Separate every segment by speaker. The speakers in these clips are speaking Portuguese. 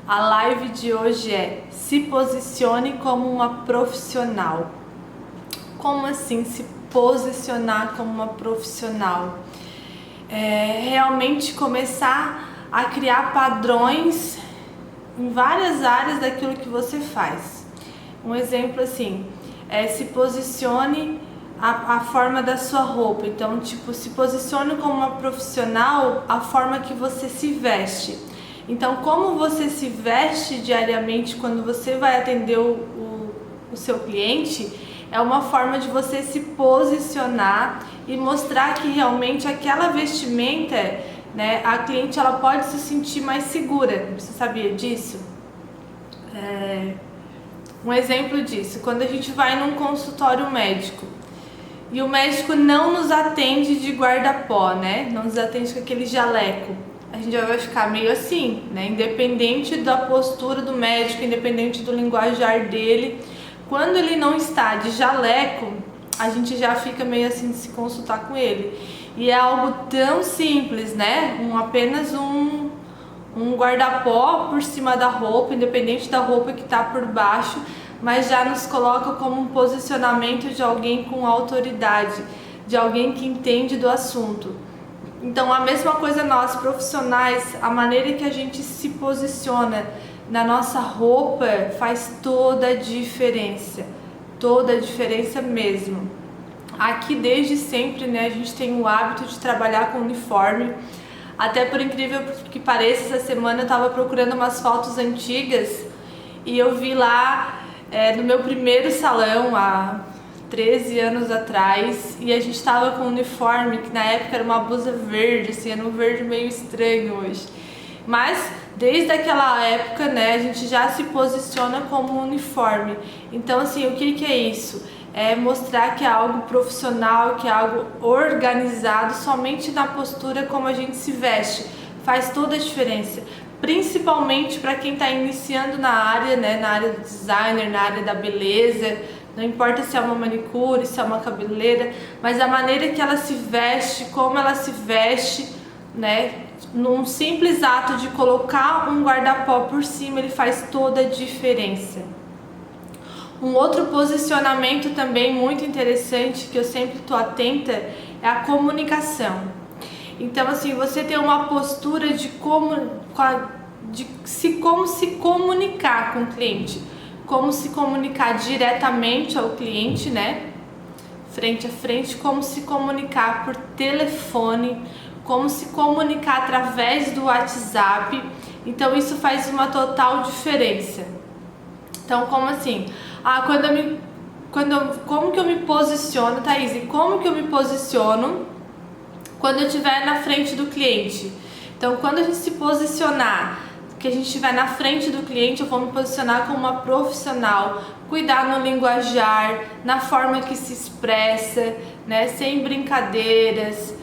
Speaker 1: A live de hoje é: se posicione como uma profissional. Como assim se posicionar como uma profissional? Realmente começar a criar padrões em várias áreas daquilo que você faz. Um exemplo assim, se posicione a forma da sua roupa. Então, se posicione como uma profissional, a forma que você se veste. Então, como você se veste diariamente quando você vai atender o seu cliente, é uma forma de você se posicionar e mostrar que realmente aquela vestimenta, a cliente ela pode se sentir mais segura. Você sabia disso? Um exemplo disso, quando a gente vai num consultório médico e o médico não nos atende de guarda-pó, não nos atende com aquele jaleco, a gente já vai ficar meio assim, independente da postura do médico, independente do linguajar dele. Quando ele não está de jaleco, a gente já fica meio assim de se consultar com ele. E é algo tão simples, apenas um guarda-pó por cima da roupa, independente da roupa que está por baixo, mas já nos coloca como um posicionamento de alguém com autoridade, de alguém que entende do assunto. Então, a mesma coisa nós, profissionais, a maneira que a gente se posiciona na nossa roupa faz toda a diferença mesmo. Aqui, desde sempre, a gente tem o hábito de trabalhar com uniforme. Até por incrível que pareça, essa semana eu estava procurando umas fotos antigas e eu vi lá no meu primeiro salão, há 13 anos atrás, e a gente estava com um uniforme que na época era uma blusa verde, assim, era um verde meio estranho hoje. Mas desde aquela época, a gente já se posiciona como um uniforme. Então, assim, o que é isso? É mostrar que é algo profissional, que é algo organizado, somente na postura como a gente se veste. Faz toda a diferença, principalmente para quem está iniciando na área, na área do designer, na área da beleza. Não importa se é uma manicure, se é uma cabeleireira, mas a maneira que ela se veste, como ela se veste, num simples ato de colocar um guarda-pó por cima, ele faz toda a diferença. Um outro posicionamento também muito interessante, que eu sempre estou atenta, é a comunicação. Então, assim, você tem uma postura de como se comunicar com o cliente, como se comunicar diretamente ao cliente, frente a frente, como se comunicar por telefone, como se comunicar através do WhatsApp. Então, isso faz uma total diferença. Então, como assim? Como que eu me posiciono, Thaís? E como que eu me posiciono quando eu estiver na frente do cliente? Então, quando a gente se posicionar, que a gente estiver na frente do cliente, eu vou me posicionar como uma profissional, cuidar no linguajar, na forma que se expressa, sem brincadeiras,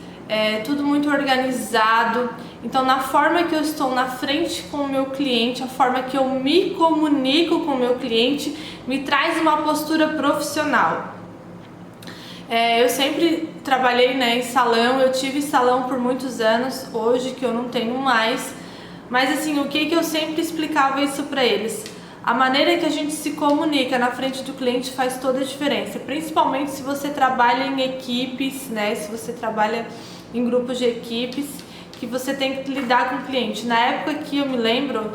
Speaker 1: tudo muito organizado. Então, na forma que eu estou na frente com o meu cliente, a forma que eu me comunico com o meu cliente, me traz uma postura profissional. Eu sempre trabalhei em salão, eu tive salão por muitos anos, hoje que eu não tenho mais. Mas assim, o que eu sempre explicava isso para eles? A maneira que a gente se comunica na frente do cliente faz toda a diferença, principalmente se você trabalha em equipes, se você trabalha em grupos de equipes, que você tem que lidar com o cliente. Na época que eu me lembro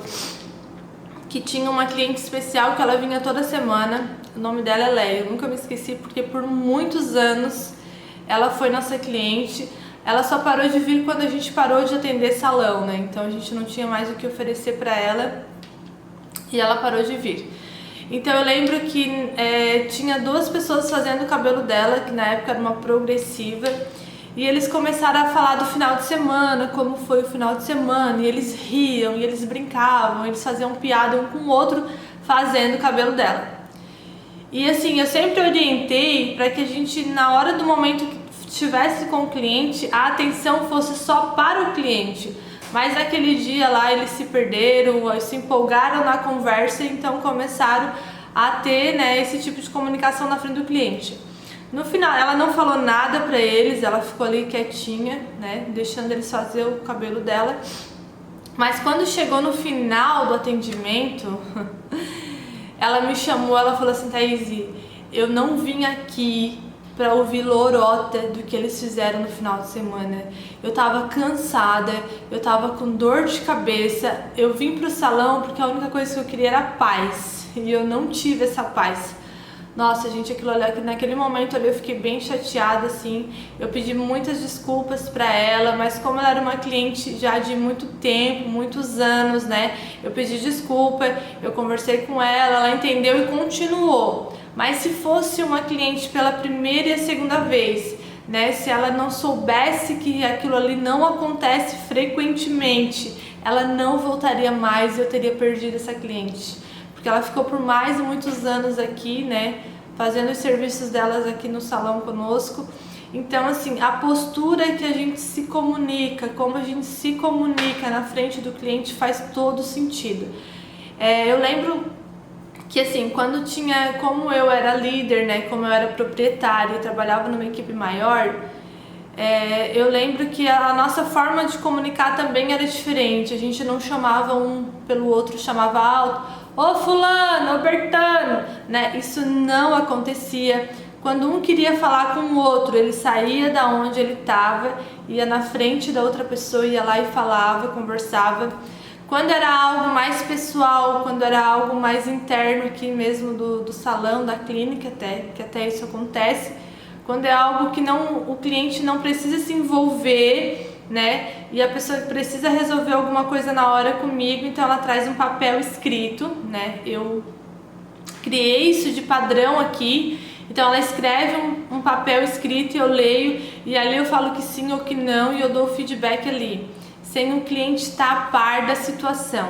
Speaker 1: que tinha uma cliente especial que ela vinha toda semana, o nome dela é Leia, eu nunca me esqueci porque por muitos anos ela foi nossa cliente. Ela só parou de vir quando a gente parou de atender salão, então a gente não tinha mais o que oferecer para ela e ela parou de vir. Então eu lembro que tinha duas pessoas fazendo o cabelo dela, que na época era uma progressiva, e eles começaram a falar do final de semana, como foi o final de semana, e eles riam, e eles brincavam, eles faziam piada um com o outro fazendo o cabelo dela. E assim, eu sempre orientei para que a gente, na hora do momento que estivesse com o cliente, a atenção fosse só para o cliente. Mas naquele dia lá eles se perderam, se empolgaram na conversa, então começaram a ter esse tipo de comunicação na frente do cliente. No final ela não falou nada para eles, ela ficou ali quietinha, deixando eles fazer o cabelo dela. Mas quando chegou no final do atendimento, ela me chamou, ela falou assim: Thaís, eu não vim aqui pra ouvir lorota do que eles fizeram no final de semana. Eu tava cansada, eu tava com dor de cabeça, eu vim pro salão porque a única coisa que eu queria era paz, e eu não tive essa paz. Nossa, gente, aquilo ali, naquele momento ali eu fiquei bem chateada, assim. Eu pedi muitas desculpas pra ela, mas como ela era uma cliente já de muito tempo, muitos anos, né? Eu pedi desculpa, eu conversei com ela entendeu e continuou. Mas se fosse uma cliente pela primeira e a segunda vez, né? Se ela não soubesse que aquilo ali não acontece frequentemente, ela não voltaria mais e eu teria perdido essa cliente. Porque ela ficou por mais de muitos anos aqui, né, fazendo os serviços delas aqui no salão conosco. Então, assim, a postura que a gente se comunica, como a gente se comunica na frente do cliente faz todo sentido. Eu lembro que, assim, quando tinha, como eu era líder, né, como eu era proprietária e trabalhava numa equipe maior, eu lembro que a nossa forma de comunicar também era diferente. A gente não chamava um pelo outro, chamava alto. Ô fulano, ô Bertano, né? Isso não acontecia. Quando um queria falar com o outro, ele saía da onde ele estava, ia na frente da outra pessoa, ia lá e falava, conversava. Quando era algo mais pessoal, quando era algo mais interno aqui mesmo do salão, da clínica que até isso acontece, quando é algo que o cliente não precisa se envolver, né? E a pessoa precisa resolver alguma coisa na hora comigo, então ela traz um papel escrito, né? Eu criei isso de padrão aqui, então ela escreve um papel escrito e eu leio, e ali eu falo que sim ou que não e eu dou o feedback ali, sem o cliente estar a par da situação.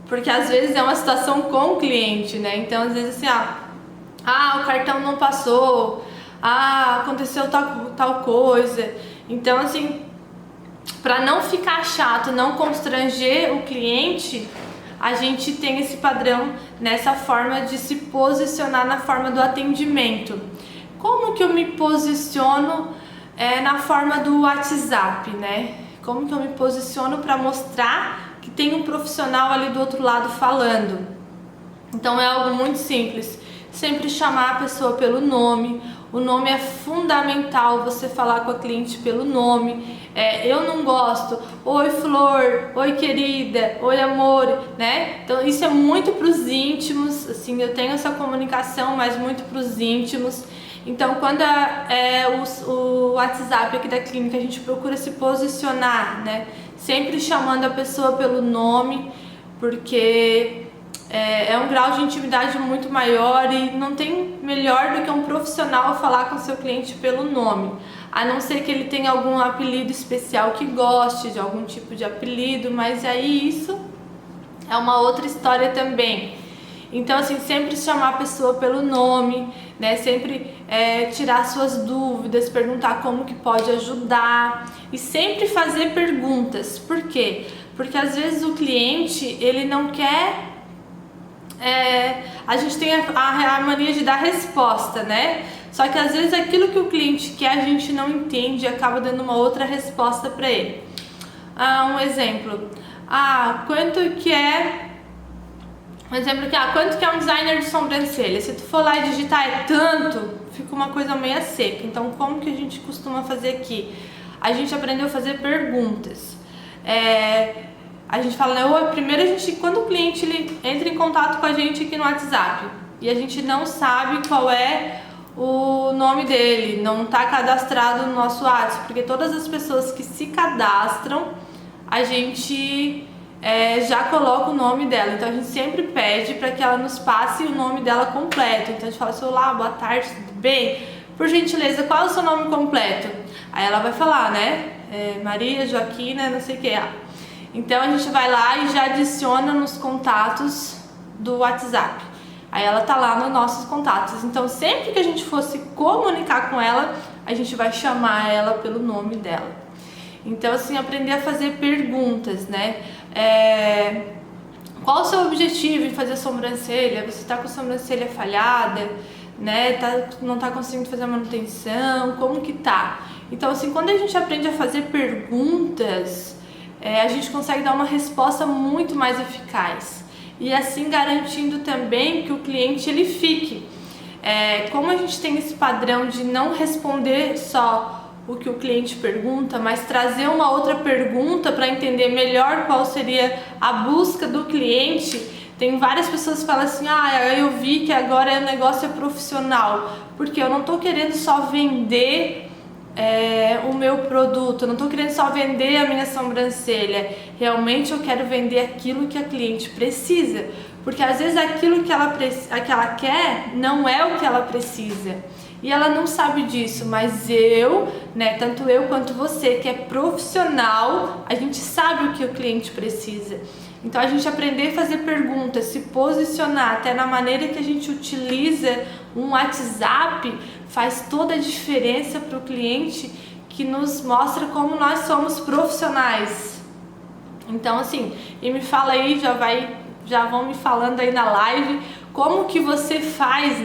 Speaker 1: Porque às vezes é uma situação com o cliente, né? Então às vezes assim, o cartão não passou, aconteceu tal coisa. Então assim, para não ficar chato, não constranger o cliente, a gente tem esse padrão nessa forma de se posicionar na forma do atendimento. Como que eu me posiciono na forma do WhatsApp, né? Como que eu me posiciono para mostrar que tem um profissional ali do outro lado falando? Então é algo muito simples. Sempre chamar a pessoa pelo nome. O nome é fundamental, você falar com a cliente pelo nome. Eu não gosto, oi flor, oi querida, oi amor, né? Então isso é muito para os íntimos, assim, eu tenho essa comunicação, mas muito para os íntimos. Então quando o WhatsApp aqui da clínica, a gente procura se posicionar, né? Sempre chamando a pessoa pelo nome, porque é um grau de intimidade muito maior e não tem melhor do que um profissional falar com seu cliente pelo nome, a não ser que ele tenha algum apelido especial que goste de algum tipo de apelido, mas aí isso é uma outra história também. Então assim, sempre chamar a pessoa pelo nome, né? Sempre tirar suas dúvidas, perguntar como que pode ajudar e sempre fazer perguntas. Por quê? Porque às vezes o cliente, ele não quer... a gente tem a mania de dar resposta, né? Só que às vezes aquilo que o cliente quer a gente não entende e acaba dando uma outra resposta para ele. Um exemplo. Quanto que é um designer de sobrancelha? Se tu for lá e digitar tanto, fica uma coisa meio seca. Então como que a gente costuma fazer aqui? A gente aprendeu a fazer perguntas. A gente fala, né? Primeiro quando o cliente ele entra em contato com a gente aqui no WhatsApp e a gente não sabe qual é o nome dele, não está cadastrado no nosso WhatsApp, porque todas as pessoas que se cadastram, a gente já coloca o nome dela. Então a gente sempre pede para que ela nos passe o nome dela completo. Então a gente fala assim, olá, boa tarde, tudo bem? Por gentileza, qual é o seu nome completo? Aí ela vai falar, né? Maria Joaquina, não sei o que. Então a gente vai lá e já adiciona nos contatos do WhatsApp. Aí ela tá lá nos nossos contatos. Então sempre que a gente for se comunicar com ela, a gente vai chamar ela pelo nome dela. Então assim, aprender a fazer perguntas, né? Qual o seu objetivo em fazer sobrancelha? Você tá com a sobrancelha falhada, né? Não tá conseguindo fazer a manutenção? Como que tá? Então assim, quando a gente aprende a fazer perguntas, a gente consegue dar uma resposta muito mais eficaz. E assim garantindo também que o cliente ele fique. Como a gente tem esse padrão de não responder só o que o cliente pergunta, mas trazer uma outra pergunta para entender melhor qual seria a busca do cliente. Tem várias pessoas que falam assim, eu vi que agora o negócio é profissional, porque eu não estou querendo só vender o meu produto, eu não estou querendo só vender a minha sobrancelha, realmente eu quero vender aquilo que a cliente precisa, porque às vezes aquilo que ela quer não é o que ela precisa. E ela não sabe disso, mas tanto eu quanto você, que é profissional, a gente sabe o que o cliente precisa. Então a gente aprender a fazer perguntas, se posicionar até na maneira que a gente utiliza um WhatsApp, faz toda a diferença para o cliente, que nos mostra como nós somos profissionais. Então assim, e me fala aí, já vão me falando aí na live, como que você faz,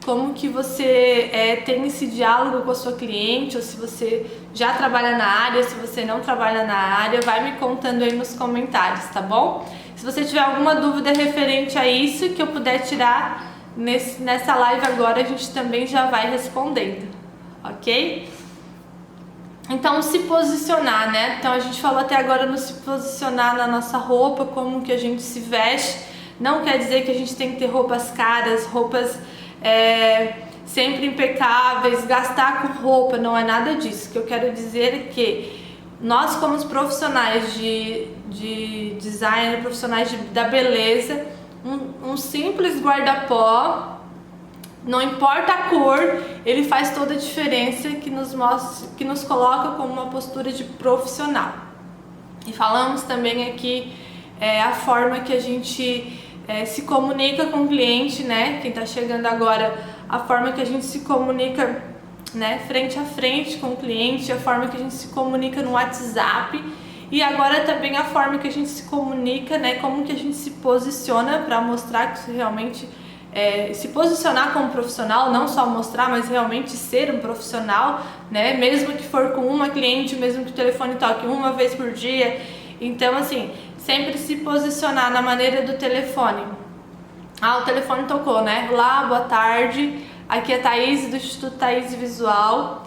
Speaker 1: como que você tem esse diálogo com a sua cliente, ou se você já trabalha na área, se você não trabalha na área, vai me contando aí nos comentários, tá bom? Se você tiver alguma dúvida referente a isso, que eu puder tirar nessa live agora, a gente também já vai respondendo, ok? Então, se posicionar, Então, a gente falou até agora no se posicionar na nossa roupa, como que a gente se veste. Não quer dizer que a gente tem que ter roupas caras, roupas sempre impecáveis, gastar com roupa, não é nada disso. O que eu quero dizer é que nós, como profissionais de design, profissionais da beleza, um simples guarda-pó, não importa a cor, ele faz toda a diferença, que nos coloca como uma postura de profissional. E falamos também aqui a forma que a gente se comunica com o cliente, Quem está chegando agora, a forma que a gente se comunica, frente a frente com o cliente, a forma que a gente se comunica no WhatsApp, e agora também a forma que a gente se comunica, como que a gente se posiciona para mostrar que realmente se posicionar como profissional, não só mostrar, mas realmente ser um profissional, mesmo que for com uma cliente, mesmo que o telefone toque uma vez por dia. Então assim, sempre se posicionar na maneira do telefone. O telefone tocou, Olá, boa tarde, aqui é a Thaís do Instituto Thaís Visual,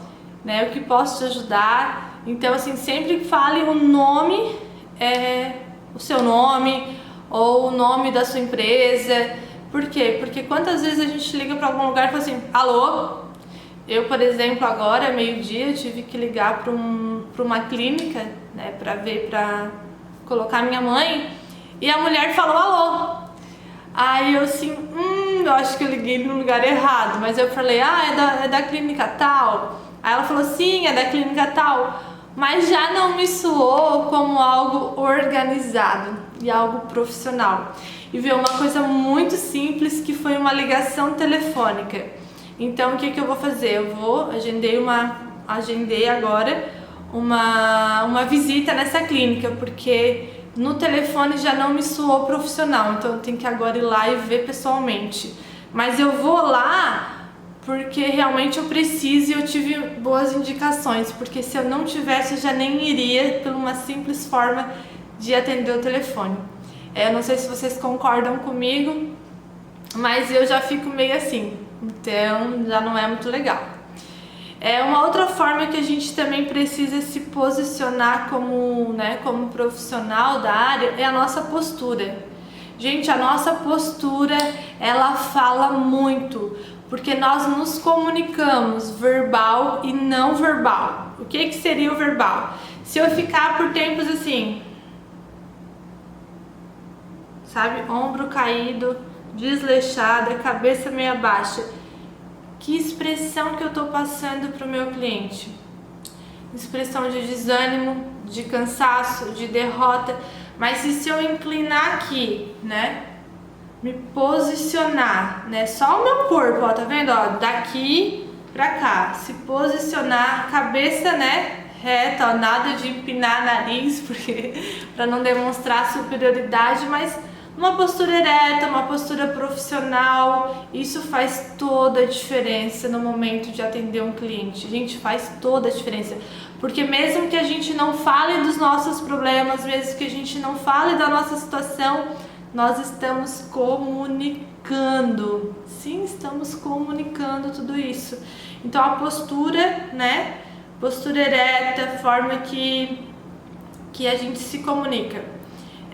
Speaker 1: o que posso te ajudar? Então assim, sempre fale o nome, o seu nome, ou o nome da sua empresa. Por quê? Porque quantas vezes a gente liga para algum lugar e fala assim, alô? Eu, por exemplo, agora, meio-dia, eu tive que ligar para uma clínica, para colocar minha mãe, e a mulher falou alô. Aí eu assim, eu acho que eu liguei no lugar errado, mas eu falei, é da clínica tal? Aí ela falou, sim, é da clínica tal, mas já não me soou como algo organizado e algo profissional. E veio uma coisa muito simples, que foi uma ligação telefônica. Então o que eu vou fazer? Eu agendei agora uma visita nessa clínica, porque no telefone já não me soou profissional, então eu tenho que agora ir lá e ver pessoalmente. Mas eu vou lá porque realmente eu preciso, e eu tive boas indicações, porque se eu não tivesse eu já nem iria, por uma simples forma de atender o telefone. Eu não sei se vocês concordam comigo, mas eu já fico meio assim, então já não é muito legal. Uma outra forma que a gente também precisa se posicionar como profissional da área é a nossa postura. Gente, a nossa postura, ela fala muito, porque nós nos comunicamos verbal e não verbal. O que seria o verbal? Se eu ficar por tempos assim, sabe, ombro caído, desleixada, cabeça meio baixa, que expressão que eu tô passando pro meu cliente? Expressão de desânimo, de cansaço, de derrota. Mas e se eu inclinar aqui, me posicionar, só o meu corpo, tá vendo, daqui pra cá, se posicionar, cabeça, reta, nada de empinar nariz, porque para não demonstrar superioridade, mas Uma postura ereta, uma postura profissional, isso faz toda a diferença no momento de atender um cliente. Gente, faz toda a diferença. Porque mesmo que a gente não fale dos nossos problemas, mesmo que a gente não fale da nossa situação, nós estamos comunicando. Sim, estamos comunicando tudo isso. Então a postura, né? Postura ereta, forma que a gente se comunica.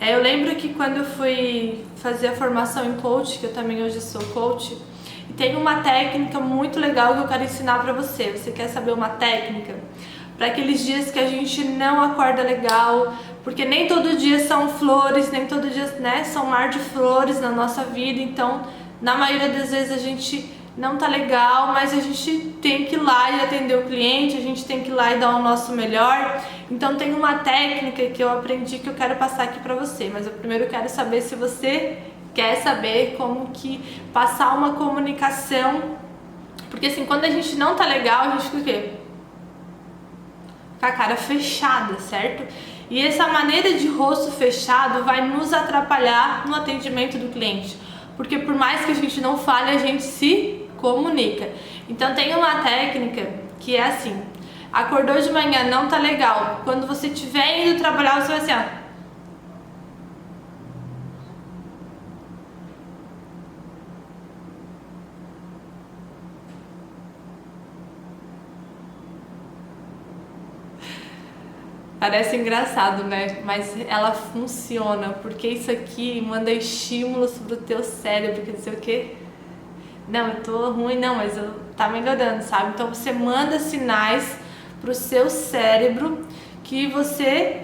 Speaker 1: Eu lembro que quando eu fui fazer a formação em coach, que eu também hoje sou coach, e tem uma técnica muito legal que eu quero ensinar pra você. Você quer saber uma técnica? Para aqueles dias que a gente não acorda legal, porque nem todo dia são flores, nem todo dia, né, são mar de flores na nossa vida. Então, na maioria das vezes a gente não tá legal, mas a gente tem que ir lá e atender o cliente, a gente tem que ir lá e dar o nosso melhor. Então tem uma técnica que eu aprendi que eu quero passar aqui pra você, mas eu primeiro quero saber se você quer saber como que passar uma comunicação, porque assim, quando a gente não tá legal, a gente fica o quê? Com a cara fechada, certo? E essa maneira de rosto fechado vai nos atrapalhar no atendimento do cliente, porque por mais que a gente não fale, a gente se comunica. Então tem uma técnica que é assim: acordou de manhã, não tá legal, quando você estiver indo trabalhar, você vai assim, ó. Parece engraçado, né? Mas ela funciona, porque isso aqui manda estímulos pro teu cérebro, quer dizer o quê? Não, eu tô ruim, não, mas tá melhorando, sabe? Então você manda sinais pro seu cérebro que você...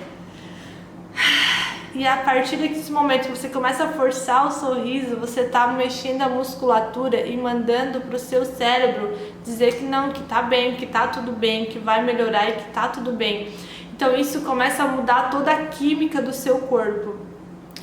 Speaker 1: E a partir desse momento que você começa a forçar o sorriso, você tá mexendo a musculatura e mandando pro seu cérebro dizer que não, que tá bem, que tá tudo bem, que vai melhorar e que tá tudo bem. Então isso começa a mudar toda a química do seu corpo.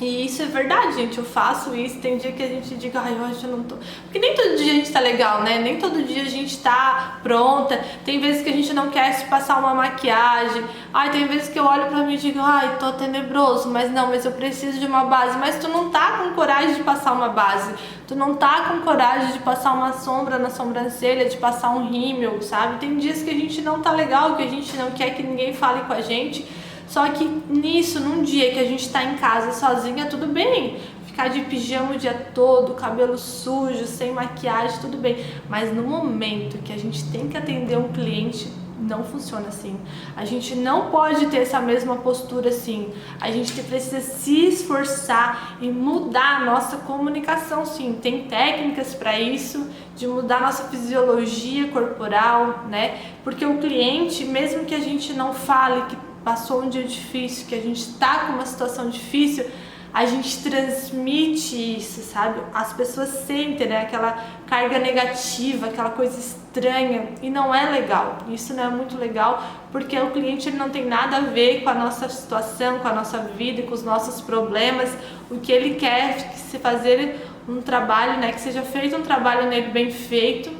Speaker 1: E isso é verdade, gente, eu faço isso. Tem dia que a gente diga, ai, hoje eu não tô... Porque nem todo dia a gente tá legal, né? Nem todo dia a gente tá pronta. Tem vezes que a gente não quer se passar uma maquiagem. Ai, tem vezes que eu olho pra mim e digo, ai, tô tenebroso. Mas não, mas eu preciso de uma base. Mas tu não tá com coragem de passar uma base. Tu não tá com coragem de passar uma sombra na sobrancelha, de passar um rímel, sabe? Tem dias que a gente não tá legal, que a gente não quer que ninguém fale com a gente. Só que nisso, num dia que a gente tá em casa sozinha, tudo bem. Ficar de pijama o dia todo, cabelo sujo, sem maquiagem, tudo bem. Mas no momento que a gente tem que atender um cliente, não funciona assim. A gente não pode ter essa mesma postura assim. A gente precisa se esforçar e mudar a nossa comunicação, sim. Tem técnicas para isso, de mudar nossa fisiologia corporal, né? Porque o cliente, mesmo que a gente não fale que passou um dia difícil, que a gente tá com uma situação difícil, a gente transmite isso, sabe? As pessoas sentem, né, aquela carga negativa, aquela coisa estranha, e não é legal. Isso não é muito legal, porque o cliente ele não tem nada a ver com a nossa situação, com a nossa vida, com os nossos problemas. O que ele quer é se fazer um trabalho, né, que seja feito um trabalho nele bem feito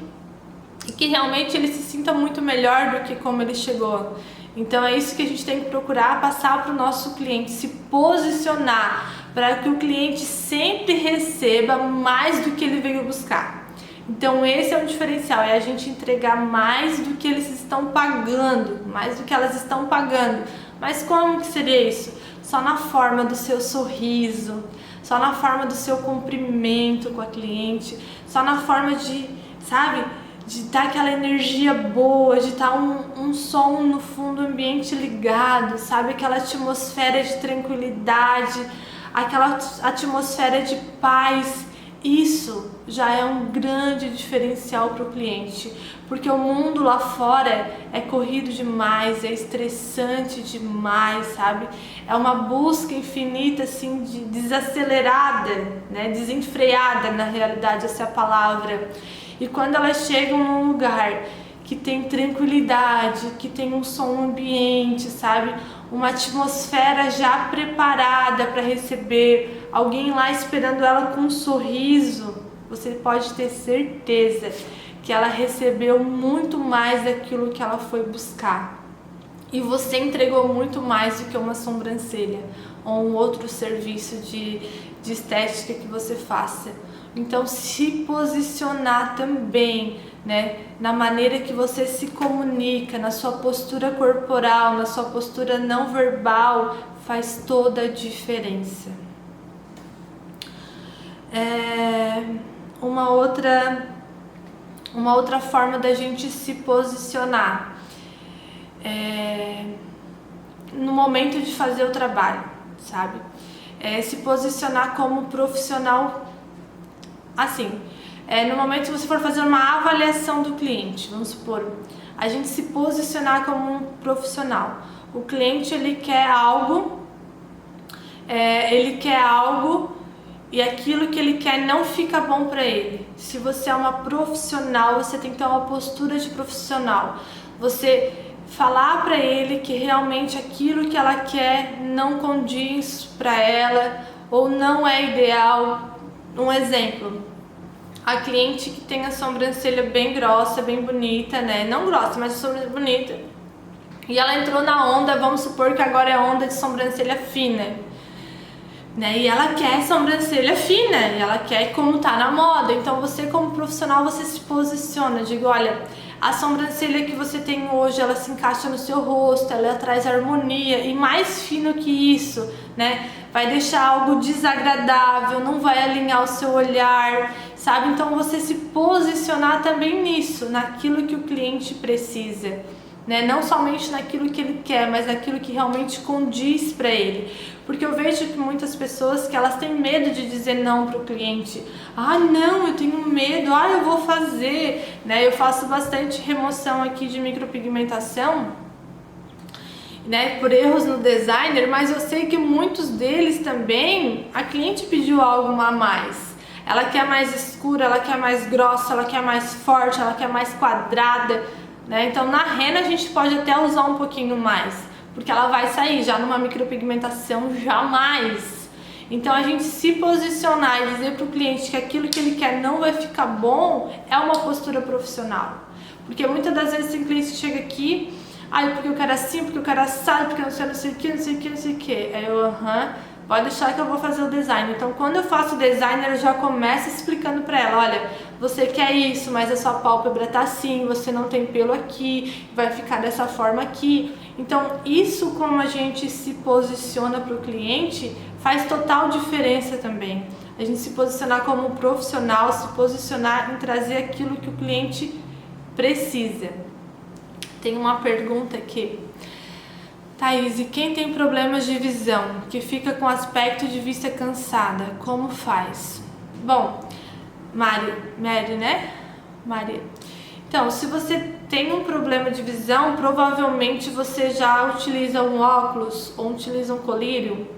Speaker 1: e que realmente ele se sinta muito melhor do que como ele chegou. Então é isso que a gente tem que procurar passar para o nosso cliente, se posicionar para que o cliente sempre receba mais do que ele veio buscar. Então esse é um diferencial, é a gente entregar mais do que eles estão pagando, mais do que elas estão pagando. Mas como que seria isso? Só na forma do seu sorriso, só na forma do seu cumprimento com a cliente, só na forma de, sabe, de dar aquela energia boa, de estar um som no fundo, ambiente ligado, sabe? Aquela atmosfera de tranquilidade, aquela atmosfera de paz. Isso já é um grande diferencial para o cliente, porque o mundo lá fora é corrido demais, é estressante demais, sabe? É uma busca infinita, assim, desacelerada, né? Desenfreada, na realidade, essa é a palavra. E quando elas chegam num lugar que tem tranquilidade, que tem um som ambiente, sabe? Uma atmosfera já preparada para receber, alguém lá esperando ela com um sorriso, você pode ter certeza que ela recebeu muito mais daquilo que ela foi buscar. e você entregou muito mais do que uma sobrancelha ou um outro serviço de estética que você faça. Então, se posicionar também, né, na maneira que você se comunica, na sua postura corporal, na sua postura não verbal, faz toda a diferença. Uma outra forma da gente se posicionar no momento de fazer o trabalho, sabe? Se posicionar como profissional, assim, no momento que você for fazer uma avaliação do cliente, vamos supor, a gente se posicionar como um profissional. O cliente, ele quer algo e aquilo que ele quer não fica bom para ele. Se você é uma profissional, você tem que ter uma postura de profissional. Você falar para ele que realmente aquilo que ela quer não condiz para ela ou não é ideal. Um exemplo, a cliente que tem a sobrancelha bem grossa, bem bonita, né? Não grossa, mas a sobrancelha bonita. E ela entrou na onda, vamos supor que agora é onda de sobrancelha fina. Né? E ela quer sobrancelha fina, e ela quer como tá na moda. Então você, como profissional, você se posiciona, diga, olha, a sobrancelha que você tem hoje, ela se encaixa no seu rosto, ela traz harmonia, e mais fino que isso, né? Vai deixar algo desagradável, não vai alinhar o seu olhar, sabe? Então você se posicionar também nisso, naquilo que o cliente precisa. Né? Não somente naquilo que ele quer, mas naquilo que realmente condiz para ele. Porque eu vejo que muitas pessoas que elas têm medo de dizer não para o cliente. Ah, não, eu tenho medo, eu vou fazer. Né? Eu faço bastante remoção aqui de micropigmentação, né, por erros no designer, mas eu sei que muitos deles também, a cliente pediu algo a mais. Ela quer mais escura, ela quer mais grossa, ela quer mais forte, ela quer mais quadrada. Né? Então na rena a gente pode até usar um pouquinho mais, porque ela vai sair, já numa micropigmentação jamais. Então a gente se posicionar e dizer para o cliente que aquilo que ele quer não vai ficar bom é uma postura profissional. Porque muitas das vezes tem cliente que chega aqui, porque eu quero assim, porque eu quero assado, porque eu não sei o que, não sei o que, não sei o que. Aí eu, pode deixar que eu vou fazer o design. Então quando eu faço o design, eu já começo explicando para ela, olha, você quer isso, mas a sua pálpebra tá assim, você não tem pelo aqui, vai ficar dessa forma aqui. Então isso, como a gente se posiciona para o cliente, faz total diferença também. A gente se posicionar como profissional, se posicionar em trazer aquilo que o cliente precisa. Tem uma pergunta aqui. Thaís, e quem tem problemas de visão, que fica com aspecto de vista cansada, como faz? Bom, Mari, né? Maria. Então, se você tem um problema de visão, provavelmente você já utiliza um óculos ou utiliza um colírio.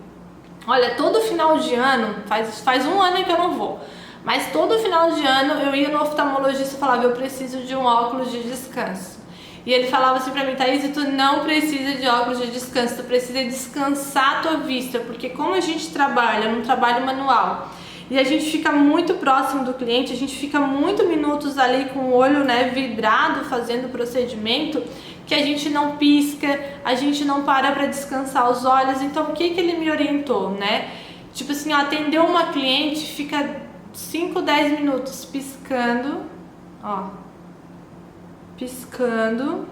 Speaker 1: Olha, todo final de ano, faz um ano que eu não vou, mas todo final de ano eu ia no oftalmologista e falava, eu preciso de um óculos de descanso. E ele falava assim pra mim, Thaís, tu não precisa de óculos de descanso, tu precisa descansar a tua vista, porque como a gente trabalha num trabalho manual e a gente fica muito próximo do cliente, a gente fica muitos minutos ali com o olho, né, vidrado fazendo o procedimento, que a gente não pisca, a gente não para descansar os olhos. Então o que ele me orientou, né? Tipo assim, atendeu uma cliente, fica 5, 10 minutos piscando, piscando,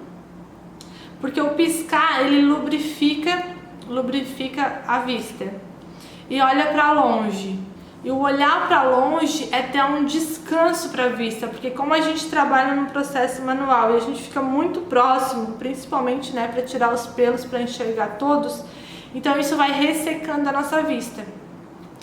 Speaker 1: porque o piscar ele lubrifica a vista, e olha para longe. E o olhar para longe é ter um descanso para a vista, porque como a gente trabalha no processo manual e a gente fica muito próximo, principalmente, né, para tirar os pelos, para enxergar todos, então isso vai ressecando a nossa vista.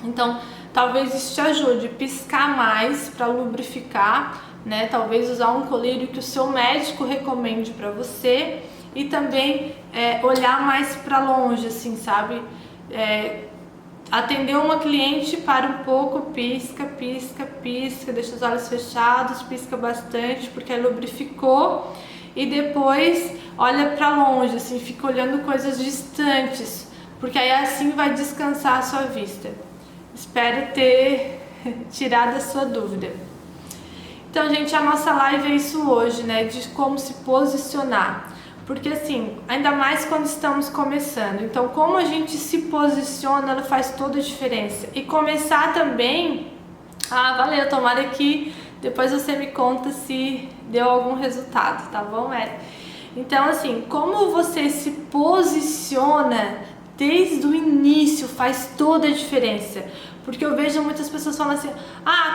Speaker 1: Então talvez isso te ajude, piscar mais para lubrificar, né? Talvez usar um colírio que o seu médico recomende para você, e também olhar mais para longe, assim, sabe? Atender uma cliente, para um pouco, pisca, deixa os olhos fechados, pisca bastante, porque aí lubrificou, e depois olha para longe, assim, fica olhando coisas distantes, porque aí assim vai descansar a sua vista. Espero ter tirado a sua dúvida. Então, gente, a nossa live é isso hoje, né? De como se posicionar. Porque assim, ainda mais quando estamos começando. Então, como a gente se posiciona, ela faz toda a diferença. E começar também, valeu, tomara que depois você me conta se deu algum resultado, tá bom, Érica? Então, assim, como você se posiciona desde o início faz toda a diferença. Porque eu vejo muitas pessoas falando assim,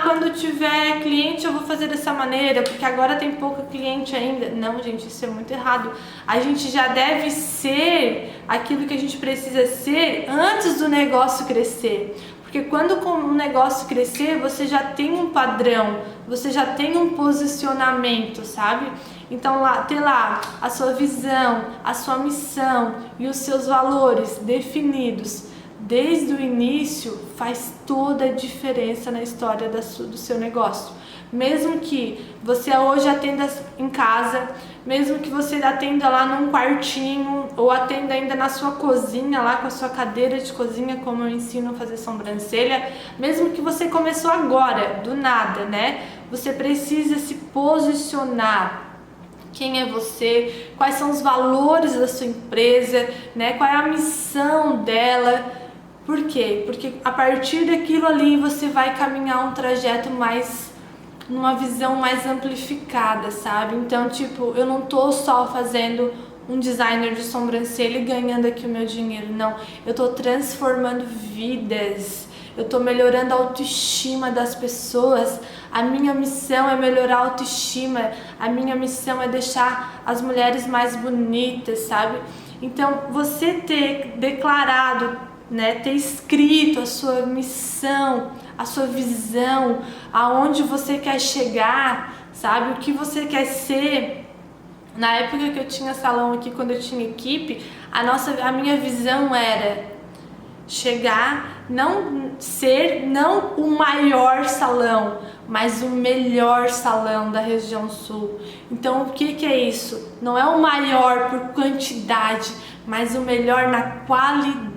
Speaker 1: quando tiver cliente eu vou fazer dessa maneira, porque agora tem pouco cliente ainda. Não, gente, isso é muito errado. A gente já deve ser aquilo que a gente precisa ser antes do negócio crescer. Porque quando o negócio crescer, você já tem um padrão, você já tem um posicionamento, sabe? Então, ter lá a sua visão, a sua missão e os seus valores definidos desde o início faz toda a diferença na história do seu negócio. Mesmo que você hoje atenda em casa, mesmo que você atenda lá num quartinho ou atenda ainda na sua cozinha, lá com a sua cadeira de cozinha, como eu ensino a fazer sobrancelha, mesmo que você começou agora, do nada, né? Você precisa se posicionar. Quem é você? Quais são os valores da sua empresa, né? Qual é a missão dela? Por quê? Porque a partir daquilo ali você vai caminhar um trajeto mais, numa visão mais amplificada, sabe? Então, tipo, eu não tô só fazendo um designer de sobrancelha e ganhando aqui o meu dinheiro, não. Eu tô transformando vidas, eu tô melhorando a autoestima das pessoas. A minha missão é melhorar a autoestima, a minha missão é deixar as mulheres mais bonitas, sabe? Então, você ter declarado, né, ter escrito a sua missão, a sua visão, aonde você quer chegar, sabe, o que você quer ser. Na época que eu tinha salão aqui, quando eu tinha equipe, a minha visão era chegar, não o maior salão, mas o melhor salão da região sul. Então, o que é isso? Não é o maior por quantidade, mas o melhor na qualidade.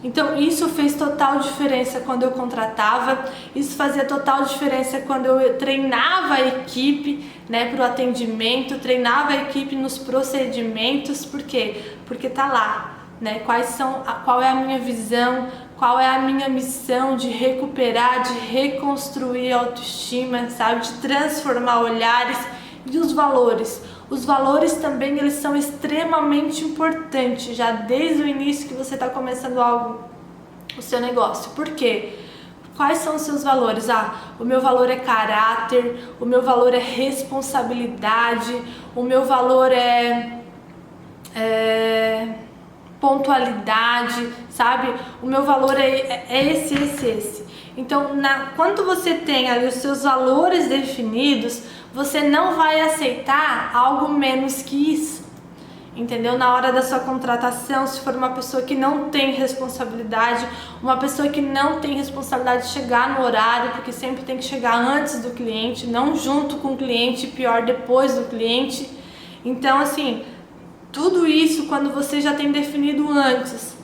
Speaker 1: Então, isso fez total diferença quando eu contratava, isso fazia total diferença quando eu treinava a equipe, né, para o atendimento, treinava a equipe nos procedimentos. Por quê? Porque tá lá, né, qual é a minha visão, qual é a minha missão de recuperar, de reconstruir a autoestima, sabe, de transformar olhares. E os valores. Os valores também, eles são extremamente importantes, já desde o início que você está começando o seu negócio. Por quê? Quais são os seus valores? O meu valor é caráter, o meu valor é responsabilidade, o meu valor é pontualidade, sabe? O meu valor é esse. Então, quando você tem ali os seus valores definidos, você não vai aceitar algo menos que isso, entendeu? Na hora da sua contratação, se for uma pessoa que não tem responsabilidade, uma pessoa que não tem responsabilidade de chegar no horário, porque sempre tem que chegar antes do cliente, não junto com o cliente, pior depois do cliente. Então, assim, tudo isso quando você já tem definido antes,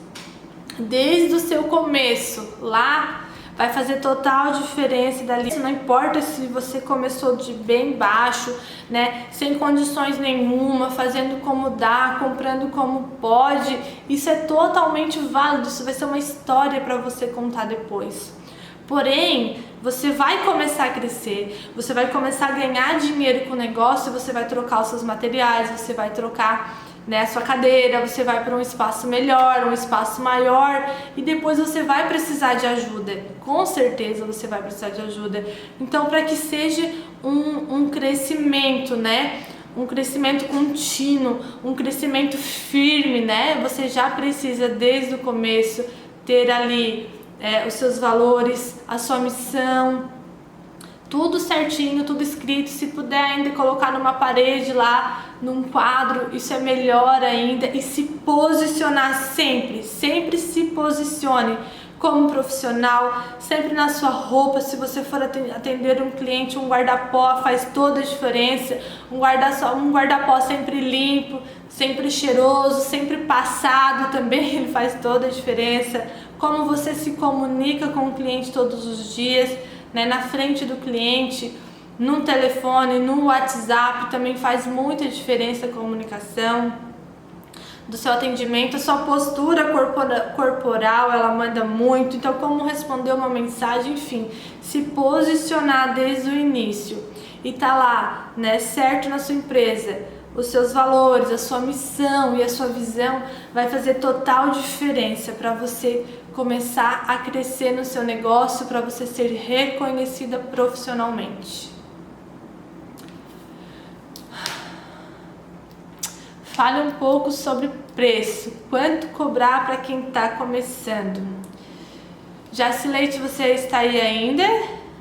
Speaker 1: desde o seu começo, lá, vai fazer total diferença dali. Não importa se você começou de bem baixo, né, sem condições nenhuma, fazendo como dá, comprando como pode, isso é totalmente válido, isso vai ser uma história para você contar depois. Porém, você vai começar a crescer, você vai começar a ganhar dinheiro com o negócio, você vai trocar os seus materiais, você vai trocar, né, a sua cadeira, você vai para um espaço melhor, um espaço maior, e depois você vai precisar de ajuda. Com certeza você vai precisar de ajuda. Então, para que seja um crescimento, né, um crescimento contínuo, um crescimento firme, né, você já precisa desde o começo ter ali os seus valores, a sua missão, tudo certinho, tudo escrito. Se puder ainda colocar numa parede lá, num quadro, isso é melhor ainda. E se posicionar sempre se posicione como profissional, sempre na sua roupa. Se você for atender um cliente, um guarda-pó faz toda a diferença. Um guarda-pó sempre limpo, sempre cheiroso, sempre passado também, ele faz toda a diferença. Como você se comunica com o cliente todos os dias, né, na frente do cliente, no telefone, no WhatsApp, também faz muita diferença a comunicação do seu atendimento. A sua postura corporal, ela manda muito. Então, como responder uma mensagem, enfim, se posicionar desde o início e tá lá, né, certo na sua empresa, os seus valores, a sua missão e a sua visão vai fazer total diferença para você começar a crescer no seu negócio, para você ser reconhecida profissionalmente. Fale um pouco sobre preço, quanto cobrar para quem está começando. Jacileide, você está aí ainda?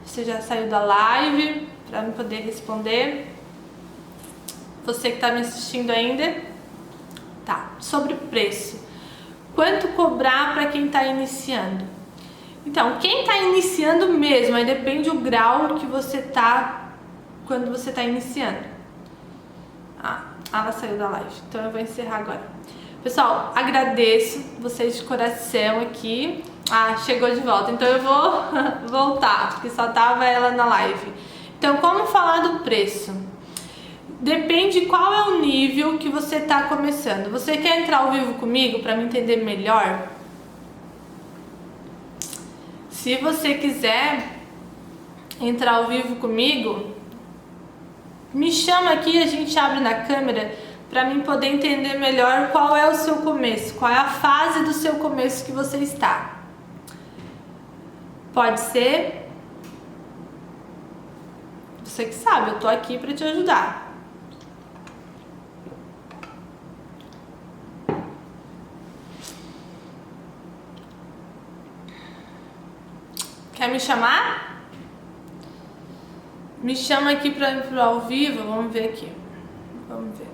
Speaker 1: Você já saiu da live para não poder responder? Você que está me assistindo ainda? Tá, sobre preço. Quanto cobrar para quem está iniciando? Então, quem está iniciando mesmo, aí depende do grau que você tá quando você está iniciando. Ela saiu da live, então eu vou encerrar agora. Pessoal, agradeço vocês de coração aqui. Chegou de volta, então eu vou voltar, porque só tava ela na live. Então, como falar do preço? Depende qual é o nível que você está começando. Você quer entrar ao vivo comigo para me entender melhor? Se você quiser entrar ao vivo comigo, me chama aqui, a gente abre na câmera para mim poder entender melhor qual é o seu começo, qual é a fase do seu começo que você está. Pode ser? Você que sabe, eu tô aqui para te ajudar. Quer me chamar? Me chama aqui para ir pro ao vivo, vamos ver aqui. Vamos ver.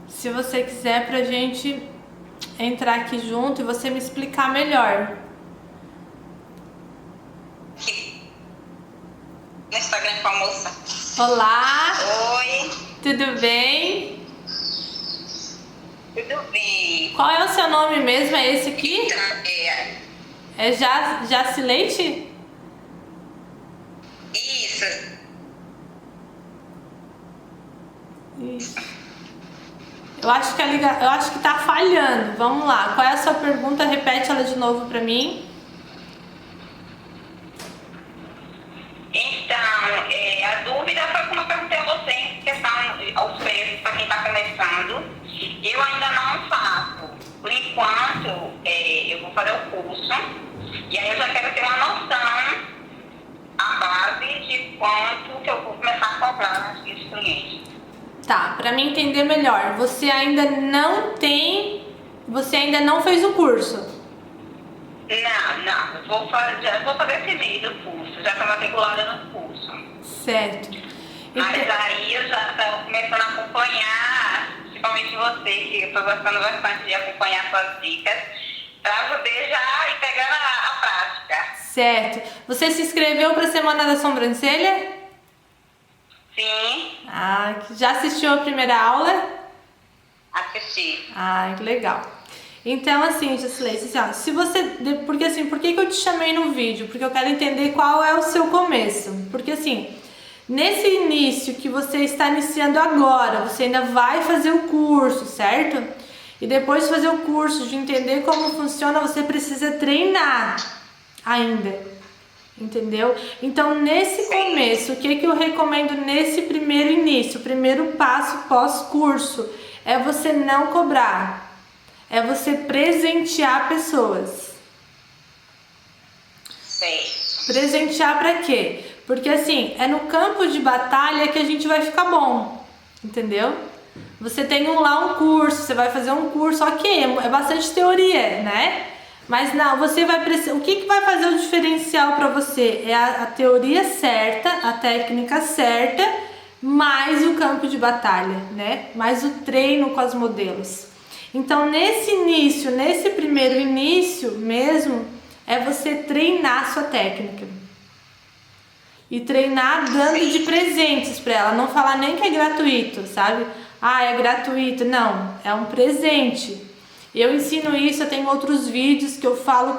Speaker 1: Se você quiser pra gente entrar aqui junto e você me explicar melhor.
Speaker 2: No Instagram com a moça.
Speaker 1: Olá!
Speaker 2: Oi!
Speaker 1: Tudo bem?
Speaker 2: Tudo bem?
Speaker 1: Qual é o seu nome mesmo? É esse aqui? É Jacileide?
Speaker 2: Isso.
Speaker 1: Eu acho que tá falhando. Vamos lá. Qual é a sua pergunta? Repete ela de novo pra mim.
Speaker 2: Então, a dúvida foi como eu perguntei a você em questão aos preços para quem está começando. Eu ainda não faço. Por enquanto, eu vou fazer o curso. E aí eu já quero ter uma noção, a base de quanto que eu vou começar a cobrar nos clientes.
Speaker 1: Tá, pra mim entender melhor, você ainda não fez o curso?
Speaker 2: Não, eu vou fazer esse mês do curso, já estou matriculada no curso.
Speaker 1: Certo.
Speaker 2: Mas aí eu já estou começando a acompanhar, principalmente você, que eu estou gostando bastante de acompanhar suas dicas, para poder já ir pegando a prática.
Speaker 1: Certo. Você se inscreveu para a Semana da Sobrancelha?
Speaker 2: Sim.
Speaker 1: Já assistiu a primeira aula?
Speaker 2: Assisti.
Speaker 1: Que legal. Então, assim, Jacileide, se você... Porque assim, por que eu te chamei no vídeo? Porque eu quero entender qual é o seu começo. Porque assim, nesse início que você está iniciando agora, você ainda vai fazer o curso, certo? E depois de fazer o curso, de entender como funciona, você precisa treinar ainda. Entendeu? Então, nesse começo, o que eu recomendo nesse primeiro início, o primeiro passo pós-curso, é você não cobrar, é você presentear pessoas.
Speaker 2: Sei.
Speaker 1: Presentear pra quê? Porque assim, é no campo de batalha que a gente vai ficar bom, entendeu? Você tem lá um curso, você vai fazer um curso, ok, é bastante teoria, né? Mas não, você vai precisar. O que vai fazer o diferencial para você? É a teoria certa, a técnica certa, mais o campo de batalha, né? Mais o treino com as modelos. Então, nesse primeiro início mesmo, é você treinar a sua técnica. E treinar dando de presentes para ela. Não falar nem que é gratuito, sabe? É gratuito. Não, é um presente. Eu ensino isso, eu tenho outros vídeos que eu falo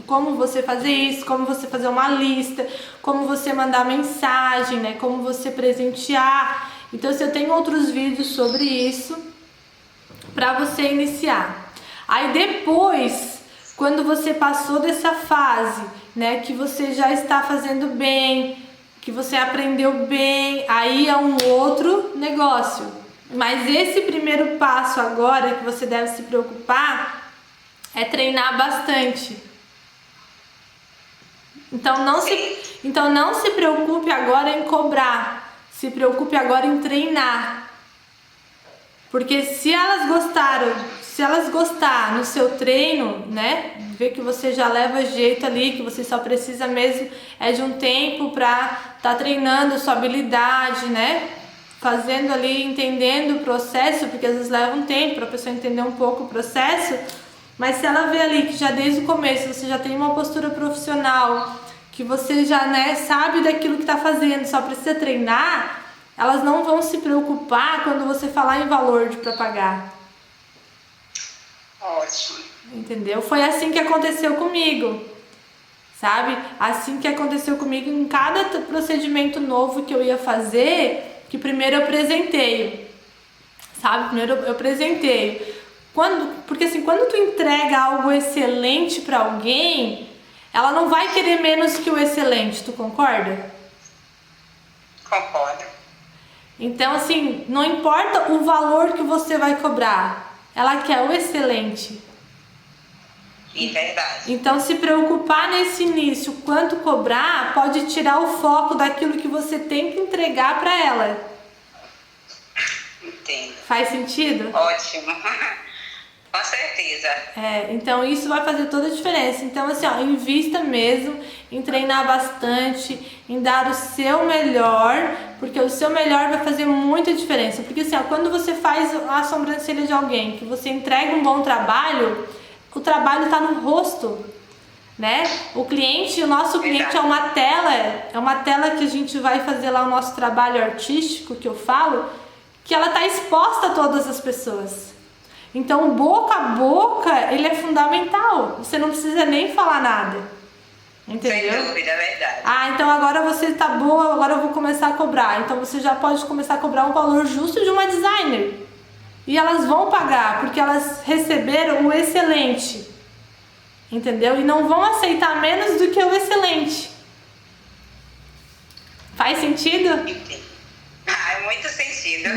Speaker 1: como você fazer isso, como você fazer uma lista, como você mandar mensagem, né? Como você presentear. Então, eu tenho outros vídeos sobre isso para você iniciar. Aí depois, quando você passou dessa fase, né, que você já está fazendo bem, que você aprendeu bem, aí é um outro negócio. Mas esse primeiro passo agora que você deve se preocupar é treinar bastante. Então não se preocupe agora em cobrar, se preocupe agora em treinar. Porque se elas gostar no seu treino, né, ver que você já leva jeito ali, que você só precisa mesmo de um tempo para tá treinando sua habilidade, né, fazendo ali, entendendo o processo, porque às vezes leva um tempo para a pessoa entender um pouco o processo, mas se ela vê ali que já desde o começo você já tem uma postura profissional, que você já, né, sabe daquilo que está fazendo, só precisa treinar, elas não vão se preocupar quando você falar em valor para pagar.
Speaker 2: Ótimo.
Speaker 1: Entendeu? Foi assim que aconteceu comigo, sabe? Assim que aconteceu comigo em cada procedimento novo que eu ia fazer, que primeiro eu presenteio, sabe? Primeiro eu presenteio. Porque assim, quando tu entrega algo excelente para alguém, ela não vai querer menos que o excelente, tu concorda?
Speaker 2: Concordo.
Speaker 1: Então, assim, não importa o valor que você vai cobrar, ela quer o excelente.
Speaker 2: É verdade.
Speaker 1: Então, se preocupar nesse início, quanto cobrar, pode tirar o foco daquilo que você tem que entregar para ela.
Speaker 2: Entendo.
Speaker 1: Faz sentido?
Speaker 2: Ótimo. Com certeza.
Speaker 1: Então isso vai fazer toda a diferença. Então assim, invista mesmo em treinar bastante, em dar o seu melhor, porque o seu melhor vai fazer muita diferença. Porque assim, quando você faz a sobrancelha de alguém, que você entrega um bom trabalho, o trabalho está no rosto, né? O nosso cliente é uma tela que a gente vai fazer lá o nosso trabalho artístico, que eu falo, que ela está exposta a todas as pessoas. Então, boca a boca, ele é fundamental. Você não precisa nem falar nada. Entendeu?
Speaker 2: Sem dúvida, é verdade.
Speaker 1: Então agora você tá boa, agora eu vou começar a cobrar. Então você já pode começar a cobrar um valor justo de uma designer. E elas vão pagar, porque elas receberam o excelente. Entendeu? E não vão aceitar menos do que o excelente. Faz sentido?
Speaker 2: Entendi. Muito sentido.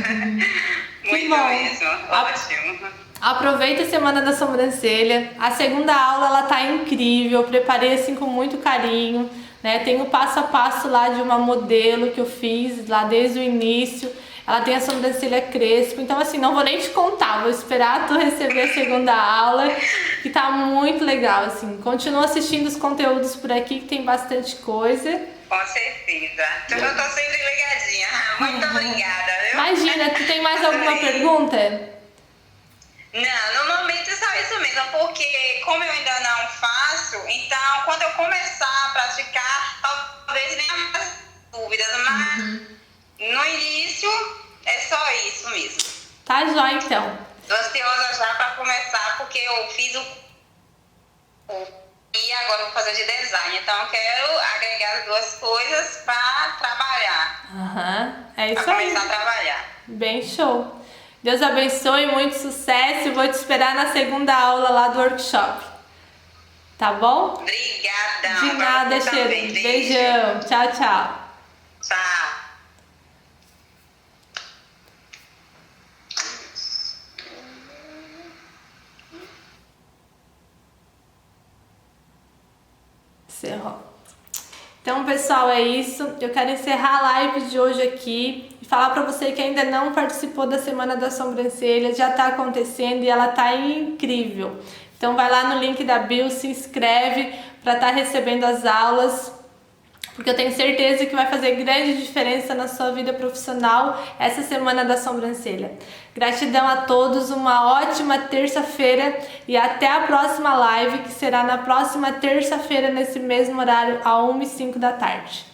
Speaker 2: Muito
Speaker 1: bom.
Speaker 2: mesmo. Ótimo.
Speaker 1: Aproveita a Semana da Sobrancelha. A segunda aula, ela tá incrível. Eu preparei assim com muito carinho, né? Tem o passo a passo lá de uma modelo que eu fiz lá desde o início. Ela tem a sobrancelha crespa. Então assim, não vou nem te contar. Vou esperar tu receber a segunda aula, que tá muito legal, assim. Continua assistindo os conteúdos por aqui, que tem bastante coisa.
Speaker 2: Com certeza. Eu tô sempre ligadinha. Muito obrigada, viu?
Speaker 1: Imagina, tu tem mais alguma pergunta?
Speaker 2: Não, no momento é só isso mesmo, porque como eu ainda não faço, então quando eu começar a praticar, talvez venha mais dúvidas, mas no início é só isso mesmo.
Speaker 1: Tá jóia, então.
Speaker 2: Tô ansiosa já para começar, porque eu fiz e agora eu vou fazer de design, então eu quero agregar as duas coisas para trabalhar.
Speaker 1: É isso aí.
Speaker 2: Para começar a trabalhar.
Speaker 1: Bem show. Deus abençoe, muito sucesso. Vou te esperar na segunda aula lá do workshop. Tá bom?
Speaker 2: Obrigada.
Speaker 1: De nada, Cheiro. Beijão. Tchau, tchau.
Speaker 2: Tchau.
Speaker 1: Encerrou. Então, pessoal, é isso. Eu quero encerrar a live de hoje aqui e falar pra você que ainda não participou da Semana da Sobrancelha. Já tá acontecendo e ela tá incrível. Então, vai lá no link da bio, se inscreve pra estar recebendo as aulas, porque eu tenho certeza que vai fazer grande diferença na sua vida profissional essa Semana da Sobrancelha. Gratidão a todos, uma ótima terça-feira e até a próxima live, que será na próxima terça-feira, nesse mesmo horário, às 1h05 da tarde.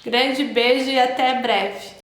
Speaker 1: Grande beijo e até breve.